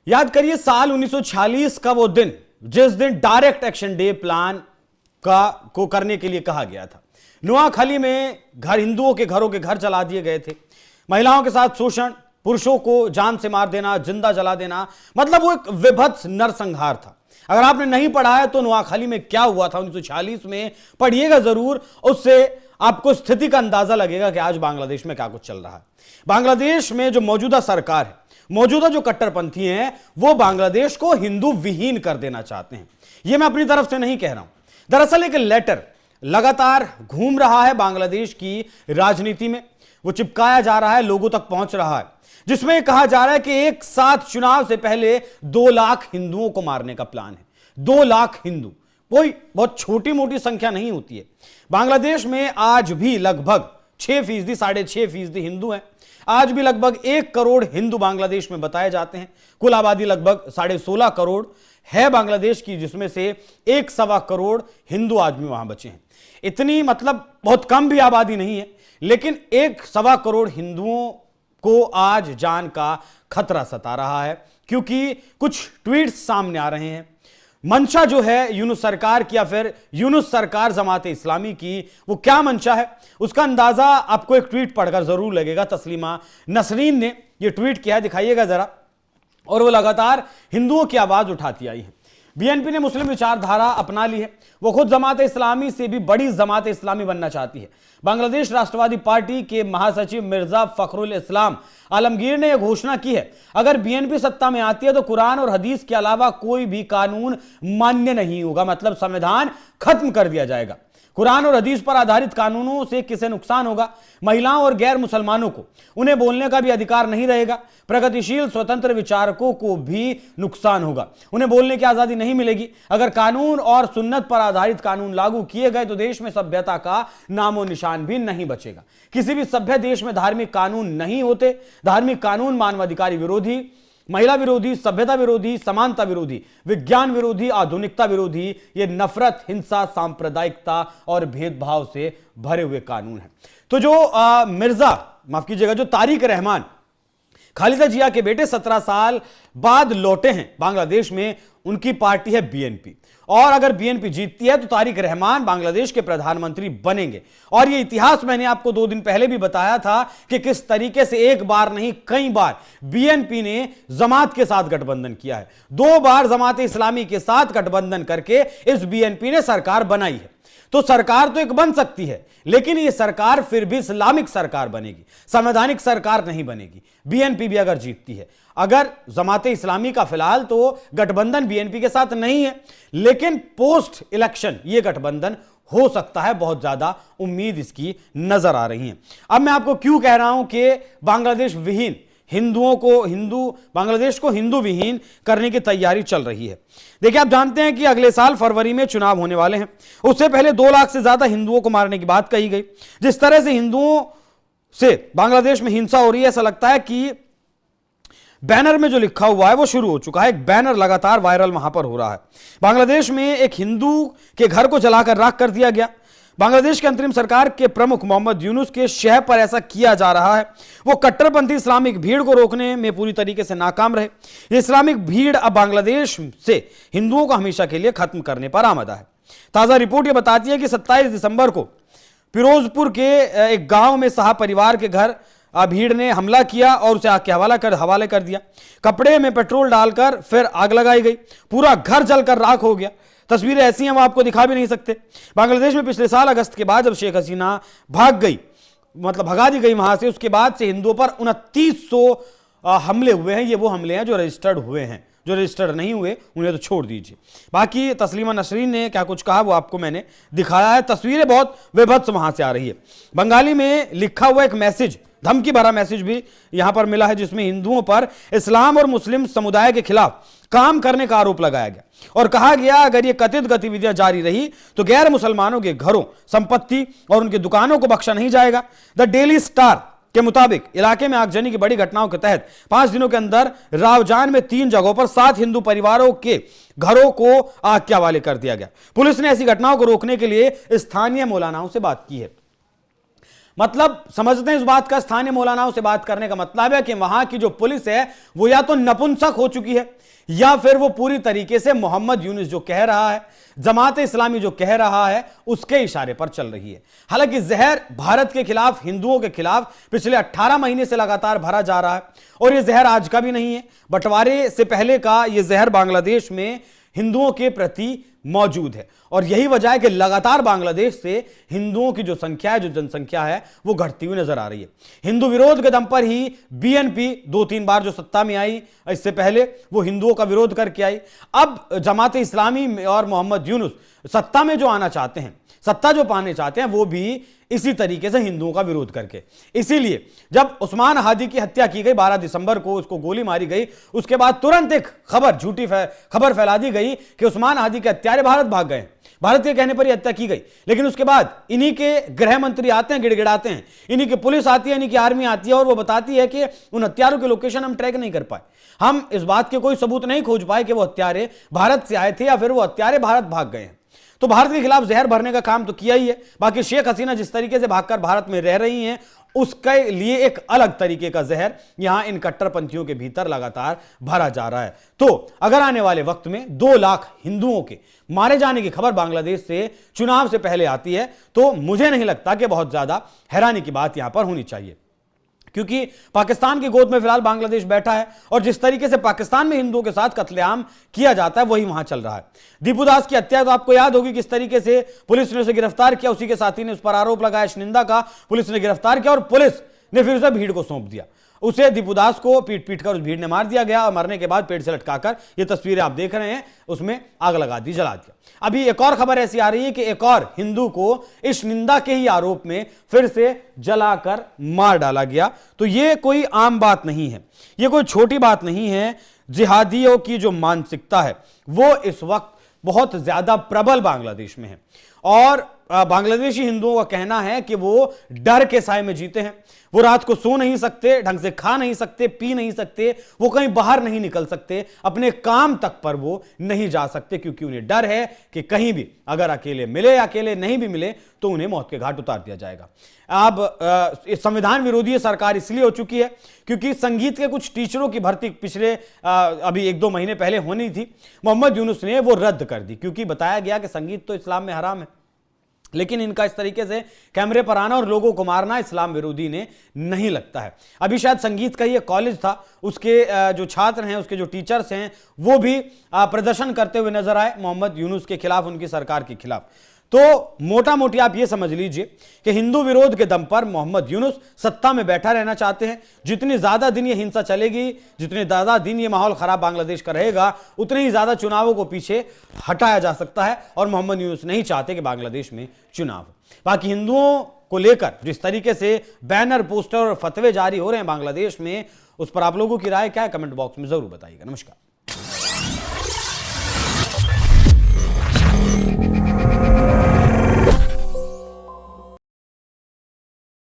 याद करिए साल 1946 का वो दिन जिस दिन डायरेक्ट एक्शन डे प्लान को करने के लिए कहा गया था। नोआखली में हिंदुओं के घरों के घर जला दिए गए थे, महिलाओं के साथ शोषण, पुरुषों को जान से मार देना, जिंदा जला देना, मतलब वो एक विभत्स नरसंहार था। अगर आपने नहीं पढ़ा है तो नोआखली में क्या हुआ था 1946 में, पढ़िएगा जरूर, उससे आपको स्थिति का अंदाजा लगेगा कि आज बांग्लादेश में क्या कुछ चल रहा है। बांग्लादेश में जो मौजूदा सरकार है, मौजूदा जो कट्टरपंथी हैं, वो बांग्लादेश को हिंदू विहीन कर देना चाहते हैं। ये मैं अपनी तरफ से नहीं कह रहा हूं, दरअसल एक लेटर लगातार घूम रहा है बांग्लादेश की राजनीति में, वो चिपकाया जा रहा है, लोगों तक पहुंच रहा है, जिसमें कहा जा रहा है कि एक साथ चुनाव से पहले 2 लाख हिंदुओं को मारने का प्लान है। 2 लाख हिंदू कोई बहुत छोटी मोटी संख्या नहीं होती है। बांग्लादेश में आज भी लगभग 6%, 6.5% हिंदू हैं। आज भी लगभग 1 करोड़ हिंदू बांग्लादेश में बताए जाते हैं। कुल आबादी लगभग 16.5 करोड़ है बांग्लादेश की, जिसमें से 1.25 करोड़ हिंदू आज भी वहां बचे हैं। इतनी मतलब बहुत कम भी आबादी नहीं है, लेकिन 1.25 करोड़ हिंदुओं को आज जान का खतरा सता रहा है, क्योंकि कुछ ट्वीट्स सामने आ रहे हैं। मंशा जो है यूनुस सरकार की, या फिर यूनुस सरकार जमात इस्लामी की, वो क्या मंशा है उसका अंदाजा आपको एक ट्वीट पढ़कर जरूर लगेगा। तस्लीमा नसरीन ने यह ट्वीट किया है, दिखाइएगा जरा। और वो लगातार हिंदुओं की आवाज उठाती आई है। बीएनपी ने मुस्लिम विचारधारा अपना ली है, वो खुद जमात इस्लामी से भी बड़ी जमात इस्लामी बनना चाहती है। बांग्लादेश राष्ट्रवादी पार्टी के महासचिव मिर्जा फखरुल इस्लाम आलमगीर ने यह घोषणा की है, अगर बीएनपी सत्ता में आती है तो कुरान और हदीस के अलावा कोई भी कानून मान्य नहीं होगा, मतलब संविधान खत्म कर दिया जाएगा। कुरान और हदीस पर आधारित कानूनों से किसे नुकसान होगा? महिलाओं और गैर मुसलमानों को, उन्हें बोलने का भी अधिकार नहीं रहेगा। प्रगतिशील स्वतंत्र विचारकों को भी नुकसान होगा, उन्हें बोलने की आजादी नहीं मिलेगी। अगर कानून और सुन्नत पर आधारित कानून लागू किए गए तो देश में सभ्यता का नामो निशान भी नहीं बचेगा। किसी भी सभ्य देश में धार्मिक कानून नहीं होते। धार्मिक कानून मानवाधिकार विरोधी, महिला विरोधी, सभ्यता विरोधी, समानता विरोधी, विज्ञान विरोधी, आधुनिकता विरोधी, ये नफरत, हिंसा, सांप्रदायिकता और भेदभाव से भरे हुए कानून हैं। तो जो माफ कीजिएगा, जो तारिक रहमान खालिदा जिया के बेटे 17 साल बाद लौटे हैं बांग्लादेश में, उनकी पार्टी है बीएनपी। और अगर बीएनपी जीतती है तो तारिक रहमान बांग्लादेश के प्रधानमंत्री बनेंगे। और यह इतिहास मैंने आपको 2 दिन पहले भी बताया था कि किस तरीके से एक बार नहीं कई बार बीएनपी ने जमात के साथ गठबंधन किया है। 2 बार जमात इस्लामी के साथ गठबंधन करके इस बीएनपी ने सरकार बनाई है। तो सरकार तो एक बन सकती है, लेकिन यह सरकार फिर भी इस्लामिक सरकार बनेगी, संवैधानिक सरकार नहीं बनेगी। बीएनपी भी अगर जीतती है, अगर जमात इस्लामी का फिलहाल तो गठबंधन बीएनपी के साथ नहीं है, लेकिन पोस्ट इलेक्शन यह गठबंधन हो सकता है, बहुत ज्यादा उम्मीद इसकी नजर आ रही है। अब मैं आपको क्यों कह रहा हूं कि बांग्लादेश विहीन बांग्लादेश को हिंदू विहीन करने की तैयारी चल रही है। देखिए, आप जानते हैं कि अगले साल फरवरी में चुनाव होने वाले हैं। उससे पहले 2 लाख से ज्यादा हिंदुओं को मारने की बात कही गई। जिस तरह से हिंदुओं से बांग्लादेश में हिंसा हो रही है, ऐसा लगता है कि बैनर में जो लिखा हुआ है वो शुरू हो चुका है। एक बैनर लगातार वायरल वहां पर हो रहा है। बांग्लादेश में एक हिंदू के घर को जलाकर राख कर दिया गया। बांग्लादेश के अंतरिम सरकार के प्रमुख मोहम्मद यूनुस के शह पर ऐसा किया जा रहा है। वो कट्टरपंथी इस्लामिक भीड़ को रोकने में पूरी तरीके से नाकाम रहे। ये इस्लामिक भीड़ अब बांग्लादेश से हिंदुओं को हमेशा के लिए खत्म करने पर आमदा है। ताजा रिपोर्ट ये बताती है कि 27 दिसंबर को फिरोजपुर के एक गांव में शाह परिवार के घर भीड़ ने हमला किया और उसे आग के हवाले कर दिया। कपड़े में पेट्रोल डालकर फिर आग लगाई गई। पूरा घर जलकर राख हो गया। तस्वीरें ऐसी हैं, वो आपको दिखा भी नहीं सकते। बांग्लादेश में पिछले साल अगस्त के बाद जब शेख हसीना भगा दी गई वहां से, उसके बाद से हिंदुओं पर 2900 हमले हुए हैं। ये वो हमले हैं जो रजिस्टर्ड हुए हैं, जो रजिस्टर्ड नहीं हुए उन्हें तो छोड़ दीजिए। बाकी तस्लीमा नसरीन ने क्या कुछ कहा वो आपको मैंने दिखाया है। तस्वीरें बहुत विभत्स वहां से आ रही है। बंगाली में लिखा हुआ एक मैसेज, धमकी भरा मैसेज भी यहां पर मिला है, जिसमें हिंदुओं पर इस्लाम और मुस्लिम समुदाय के खिलाफ काम करने का आरोप लगाया गया और कहा गया अगर ये कथित गतिविधियां जारी रही तो गैर मुसलमानों के घरों, संपत्ति और उनकी दुकानों को बख्शा नहीं जाएगा। द डेली स्टार के मुताबिक इलाके में आगजनी की बड़ी घटनाओं के तहत 5 दिनों के अंदर रावजान में 3 जगहों पर 7 हिंदू परिवारों के घरों को आग के हवाले कर दिया गया। पुलिस ने ऐसी घटनाओं को रोकने के लिए स्थानीय मौलानाओं से बात की है। मतलब समझते हैं इस बात का, स्थानीय मौलानाओं से बात करने का मतलब है कि वहां की जो पुलिस है वो या तो नपुंसक हो चुकी है या फिर वो पूरी तरीके से मोहम्मद यूनुस जो कह रहा है, जमात इस्लामी जो कह रहा है, उसके इशारे पर चल रही है। हालांकि जहर भारत के खिलाफ, हिंदुओं के खिलाफ पिछले 18 महीने से लगातार भरा जा रहा है और यह जहर आज का भी नहीं है, बंटवारे से पहले का यह जहर बांग्लादेश में हिंदुओं के प्रति मौजूद है और यही वजह है कि लगातार बांग्लादेश से हिंदुओं की जो संख्या है, जो जनसंख्या है, वो घटती हुई नजर आ रही है। हिंदू विरोध के दम पर ही बीएनपी 2-3 बार जो सत्ता में आई, इससे पहले वो हिंदुओं का विरोध करके आई। अब जमात इस्लामी और मोहम्मद यूनुस सत्ता में जो आना चाहते हैं, सत्ता जो पाने चाहते हैं, वो भी इसी तरीके से हिंदुओं का विरोध करके। इसीलिए जब उस्मान हादी की हत्या की गई 12 दिसंबर को, उसको गोली मारी गई, उसके बाद तुरंत एक खबर, झूठी खबर फैला दी गई कि उस्मान हादी के हत्यारे भारत भाग गए। भारत के कहने पर यह हत्या की गई, लेकिन उसके बाद इन्हीं के गृह मंत्री आते हैं, गिड़गिड़ाते हैं, इन्हीं की पुलिस आती है, इन्हीं की आर्मी आती है और वो बताती है कि उन हत्यारों के लोकेशन हम ट्रैक नहीं कर पाए, हम इस बात के कोई सबूत नहीं खोज पाए कि वो हत्यारे भारत से आए थे या फिर वो हत्यारे भारत भाग गए हैं। तो भारत के खिलाफ जहर भरने का काम तो किया ही है। बाकी शेख हसीना जिस तरीके से भागकर भारत में रह रही हैं, उसके लिए एक अलग तरीके का जहर यहां इन कट्टरपंथियों के भीतर लगातार भरा जा रहा है। तो अगर आने वाले वक्त में 2 लाख हिंदुओं के मारे जाने की खबर बांग्लादेश से चुनाव से पहले आती है, तो मुझे नहीं लगता कि बहुत ज्यादा हैरानी की बात यहां पर होनी चाहिए, क्योंकि पाकिस्तान की गोद में फिलहाल बांग्लादेश बैठा है और जिस तरीके से पाकिस्तान में हिंदुओं के साथ कत्लेआम किया जाता है, वही वहां चल रहा है। दीपू दास की हत्या तो आपको याद होगी, किस तरीके से पुलिस ने उसे गिरफ्तार किया, उसी के साथी ने उस पर आरोप लगाया शनिंदा का, पुलिस ने गिरफ्तार किया और पुलिस ने फिर उसे भीड़ को सौंप दिया। उसे दीपू दास को पीट पीट कर उस भीड़ ने मार दिया गया और मरने के बाद पेट से लटकाकर, ये तस्वीरें आप देख रहे हैं, उसमें आग लगा दी, जला दिया। अभी एक और खबर ऐसी आ रही है कि एक और हिंदू को इस निंदा के ही आरोप में फिर से जलाकर मार डाला गया। तो ये कोई आम बात नहीं है, ये कोई छोटी बात नहीं है। जिहादियों की जो मानसिकता है वो इस वक्त बहुत ज्यादा प्रबल बांग्लादेश में है और बांग्लादेशी हिंदुओं का कहना है कि वो डर के साए में जीते हैं। वो रात को सो नहीं सकते, ढंग से खा नहीं सकते, पी नहीं सकते, वो कहीं बाहर नहीं निकल सकते, अपने काम तक पर वो नहीं जा सकते, क्योंकि उन्हें डर है कि कहीं भी अगर अकेले मिले या अकेले नहीं भी मिले तो उन्हें मौत के घाट उतार दिया जाएगा। अब संविधान विरोधी सरकार इसलिए हो चुकी है क्योंकि संगीत के कुछ टीचरों की भर्ती पिछले अभी 1-2 महीने पहले होनी थी, मोहम्मद यूनुस ने वो रद्द कर दी, क्योंकि बताया गया कि संगीत तो इस्लाम में हराम है, लेकिन इनका इस तरीके से कैमरे पर आना और लोगों को मारना इस्लाम विरोधी ने नहीं लगता है। अभी शायद संगीत का ये कॉलेज था, उसके जो छात्र हैं, उसके जो टीचर्स हैं, वो भी प्रदर्शन करते हुए नजर आए मोहम्मद यूनुस के खिलाफ, उनकी सरकार के खिलाफ। तो मोटा मोटी आप ये समझ लीजिए कि हिंदू विरोध के दम पर मोहम्मद यूनुस सत्ता में बैठा रहना चाहते हैं। जितनी ज्यादा दिन ये हिंसा चलेगी, जितने ज्यादा दिन ये माहौल खराब बांग्लादेश का रहेगा, उतने ही ज्यादा चुनावों को पीछे हटाया जा सकता है और मोहम्मद यूनुस नहीं चाहते कि बांग्लादेश में चुनाव हो। बाकी हिंदुओं को लेकर जिस तरीके से बैनर, पोस्टर और फतवे जारी हो रहे हैं बांग्लादेश में, उस पर आप लोगों की राय क्या है, कमेंट बॉक्स में जरूर बताइएगा। नमस्कार।